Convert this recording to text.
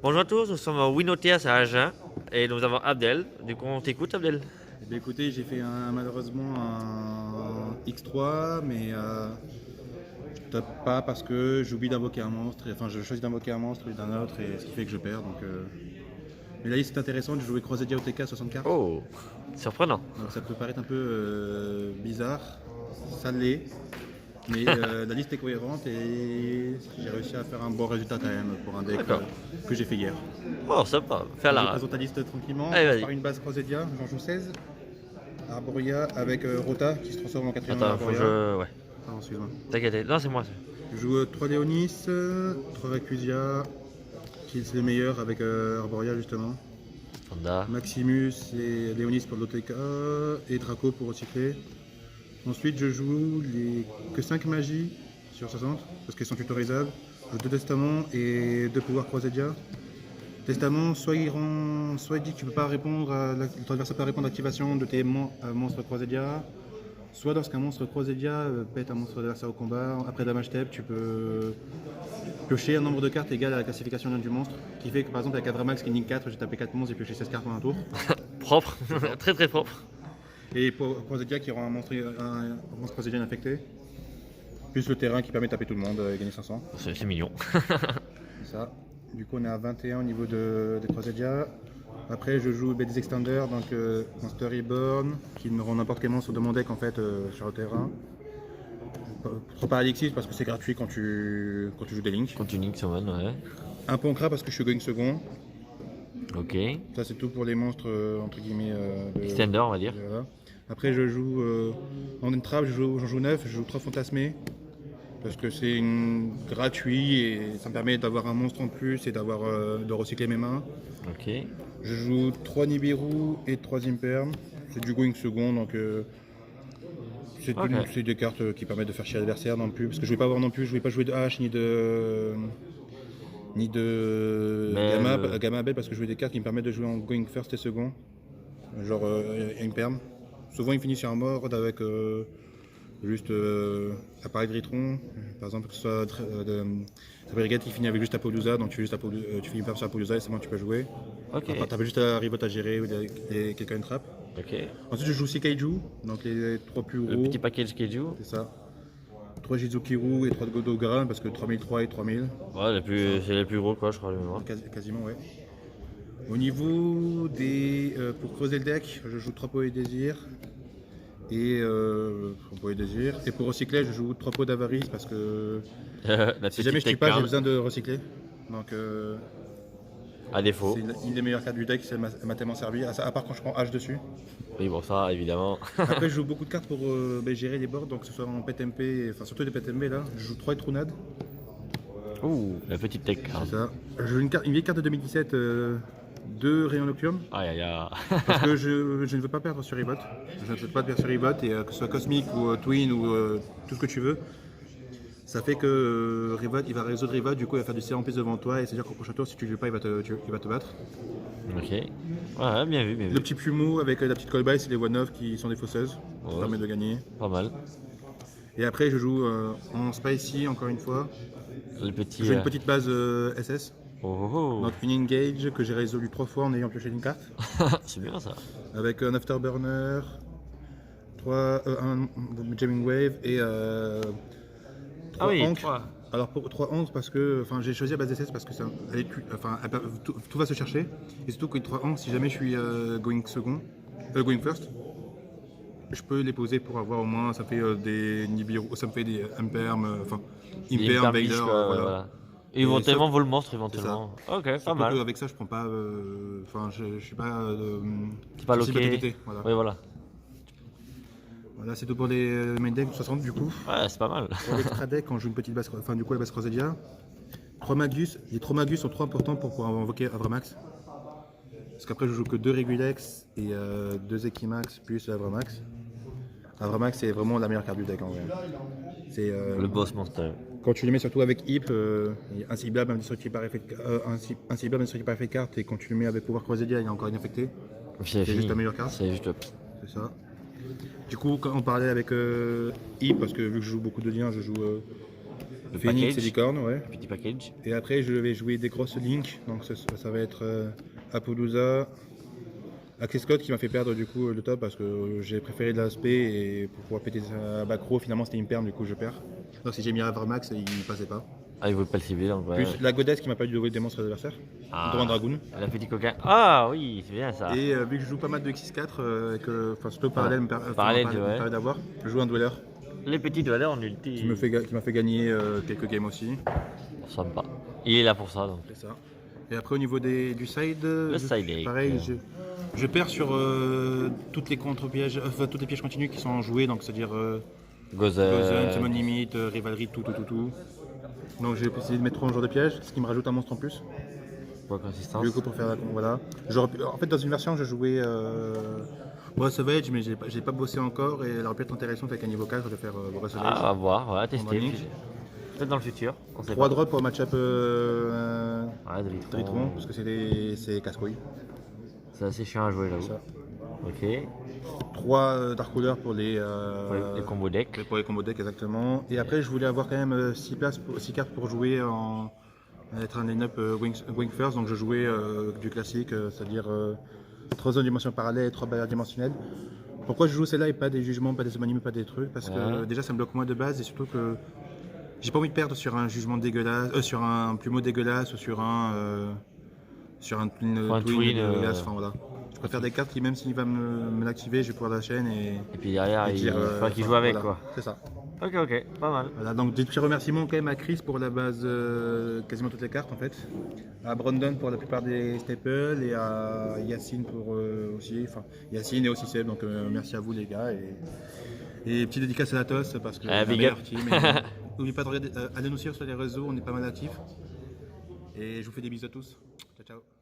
Bonjour à tous, nous sommes au Winoteas à Agen et nous avons Abdel. Du coup, on t'écoute, Abdel. Eh bien, écoutez, j'ai fait malheureusement un X3, mais top pas parce que j'oublie d'invoquer un monstre. Enfin, je choisis d'invoquer un monstre et d'un autre, et ce qui fait que je perds. Mais la liste est intéressante. J'ai joué Croisé OTK 60 cartes. Oh, surprenant. Donc ça peut paraître un peu bizarre, ça l'est. Mais la liste est cohérente et j'ai réussi à faire un bon résultat quand même pour un deck D'accord. que j'ai fait hier. Bon, sympa. Fais à Donc, je l'arrache. présente la liste tranquillement. Allez, Je vas-y. pars une base Croisédia, j'en joue 16. Arboria avec Rota qui se transforme en 4 Attends, faut que Arboria. je. Ouais. Pardon, excuse-moi. T'inquiète. Non, c'est moi. Je joue 3 Léonis, 3 Racusia, qui est le meilleur avec Arboria justement. Panda. Maximus et Léonis pour l'OTK et Draco pour recycler. Ensuite, je joue que 5 magies sur 60 parce qu'elles sont tutorisables. Je joue 2 testaments et 2 pouvoirs Croisédia. Testament, soit il dit que tu peux pas répondre ton adversaire peut pas répondre à l'activation de tes monstres Croisédia. Soit lorsqu'un monstre Croisédia pète un monstre adversaire au combat, après damage step, tu peux piocher un nombre de cartes égal à la classification du monstre. Qui fait que par exemple avec Avramax qui est Nick 4, j'ai tapé 4 monstres et pioché 16 cartes en un tour. Propre. Très très propre. Et pour Croisédia qui rend un monstre Croisédia infecté. Plus le terrain qui permet de taper tout le monde et gagner 500. C'est mignon. C'est ça. Du coup on est à 21 au niveau des Croisédia. Après je joue des extenders, donc Monster Reborn, qui me rend n'importe quel monstre de mon deck en fait sur le terrain. Trop pas Alexis parce que c'est gratuit quand tu joues des links. Continue, Xamon, ouais. Un Poncra parce que je suis going second. Ok. Ça c'est tout pour les monstres entre guillemets. Extender, on va dire. Voilà. Après je joue en entrave, j'en joue 9, je joue 3 fantasmés. Parce que c'est gratuit et ça me permet d'avoir un monstre en plus et de recycler mes mains. Ok. Je joue 3 Nibiru et 3 Imperm. C'est du going second donc Ok. c'est des cartes qui permettent de faire chier l'adversaire non plus. Parce que je ne vais pas avoir non plus, je ne vais pas jouer de H ni de Gamma Bell parce que je joue des cartes qui me permettent de jouer en going first et second. Genre Imperm. Souvent ils finissent sur un mord avec juste appareil de Ritron, par exemple que ce soit Brigade qui finit avec juste Apollousa, donc tu fais juste tu finis par sur Apollousa et c'est bon tu peux jouer. Ok. Enfin, t'as juste la ribote à gérer ou quelqu'un une trappe. Ok. Ensuite je joue 6 Kaiju, donc les 3 plus Le gros, petit package Keiju. c'est ça. 3 Jizukiru et 3 de Godogaran parce que 3003 et 3000, Ouais, c'est les plus gros, quoi, je crois, le mémoire. quasiment ouais. Au niveau pour creuser le deck, je joue 3 pots et désir. Et Et pour recycler, je joue 3 pots d'avarice parce que La si petite jamais je tue tech pas, j'ai card. besoin de recycler. Donc À défaut. c'est une des meilleures cartes du deck, ça m'a tellement servi, à part quand je prends H dessus. Oui, bon, ça, évidemment. Après, je joue beaucoup de cartes pour gérer les boards, donc que ce soit en PTMP, enfin surtout les PTMP là. Je joue 3 Trunade, Ouh, la petite tech card. c'est ça. Je joue une vieille carte de 2017, 2 Rayons Nocturne, Aïe aïe aïe. parce que je ne veux pas perdre sur Ribot. Je ne veux pas perdre sur Ribot, et que ce soit Cosmic ou Twin ou tout ce que tu veux. Ça fait que Rivot, il va résoudre Rivot, du coup il va faire du C en plus devant toi et c'est-à-dire qu'au prochain tour si tu ne joues pas il va te battre. Ok. Ouais, bien vu, bien vu. Le petit plumeau avec la petite callback, c'est les one-off qui sont des fausseuses, ça Ouais. permet de gagner. Pas mal. Et après je joue en spicy encore une fois. Le petit. Je joue une petite base SS, Oh, oh, donc une engage que j'ai résolu 3 fois en ayant pioché une carte. oh. C'est bien ça. Avec un afterburner, un jamming wave et 3 Ah oui, ancres. 3. Alors pour 3 ancres parce que j'ai choisi la base SS parce que tout va se chercher et surtout que 3 ancres si jamais je suis going first, je peux les poser pour avoir au moins ça fait des Nibiru, ça me fait des Imperm, Imperm, Vader, voilà. Et éventuellement, sauf- vol monstre, éventuellement. Ok, pas Surtout mal. qu'avec ça je prends pas, je suis pas C'est pas sensible à loqué. TTT, voilà. Oui, voilà. Voilà, c'est tout pour les main deck 60 du coup. Ouais, c'est pas mal. Pour l'extra deck, quand je joue une petite base, du coup la base Crosedia, 3 Magus, les 3 Magus sont trop importants pour pouvoir invoquer Avramax. Parce qu'après je joue que 2 Regulex et 2 Equimax plus Avramax. Avramax c'est vraiment la meilleure carte du deck en vrai. C'est Le boss monster. quand tu les mets surtout avec Hip, inciblable, indestructible par effet de carte, et quand tu le mets avec pouvoir Crosedia, il est encore infecté. C'est juste la meilleure carte. C'est juste top. C'est ça. Du coup, quand on parlait avec Hip, parce que vu que je joue beaucoup de liens, je joue le Phoenix package, et Licorne, ouais. le petit package. Et après, je vais jouer des grosses links. Donc ça va être Apollousa, Access Code qui m'a fait perdre du coup le top parce que j'ai préféré de l'aspect et pour pouvoir péter sa backrow, finalement c'était Imperm, du coup je perds. Donc si j'ai mis Avermax, il ne passait pas. Ah, il ne veut pas le cibler donc ouais. Plus la Goddess qui m'a pas dû jouer des monstres adversaires. Droit Dragoon. La petite coquin. Ah oui, c'est bien ça. Et vu que je joue pas mal de X4, que surtout parallèle me permet d'avoir, je joue un Dweller Les petits doigts en ulti. qui m'a fait gagner quelques games aussi. Sympa. Il est là pour ça donc. C'est ça. Et après au niveau du side, side pareil, je perds sur toutes les contre-pièges, toutes les pièges continus qui sont joués, donc c'est-à-dire Gozen, Summon Limit, Rivalry, tout. Donc j'ai essayé de mettre 3 genres de pièges, ce qui me rajoute un monstre en plus. pour la consistance. Du coup pour faire la voilà. En fait dans une version je jouais Breath of Edge mais j'ai pas bossé encore et elle aurait pu être intéressante avec un niveau 4 de faire Breath of Edge. Ah, on va voir, voilà, tester. Link. Peut-être dans le futur. On sait 3 pas. drops pour match-up Ouais, de Dritron parce que c'est casse-couille. C'est assez chiant à jouer là-haut. Ça. Ok. 3 Dark Couleurs pour les combos deck. pour les combos deck exactement. Et après je voulais avoir quand même 6 cartes pour jouer être un line-up Wing First, donc je jouais du classique, c'est-à-dire 3 zones de dimension parallèle et 3 barrières dimensionnelles. Pourquoi je joue celle-là et pas des jugements, pas des humanimes, pas des trucs? Parce que déjà ça me bloque moins de base et surtout que j'ai pas envie de perdre sur un jugement dégueulasse, sur un plumeau dégueulasse ou sur un twin dégueulasse, enfin voilà. Je préfère des cartes qui même s'il va me l'activer, je vais pouvoir la chaîne et puis derrière, il faut qu'il joue avec voilà, quoi. C'est ça. Ok, pas mal. Voilà, donc des petits remerciements quand même à Chris pour la base, quasiment toutes les cartes en fait. À Brandon pour la plupart des staples et à Yacine pour aussi, enfin Yacine et aussi Seb, donc merci à vous les gars. Et petite dédicace à Latos parce que c'est big up. team. N'oubliez pas de regarder, allez nous suivre sur les réseaux, on est pas mal actifs. Et je vous fais des bisous à tous. Ciao ciao.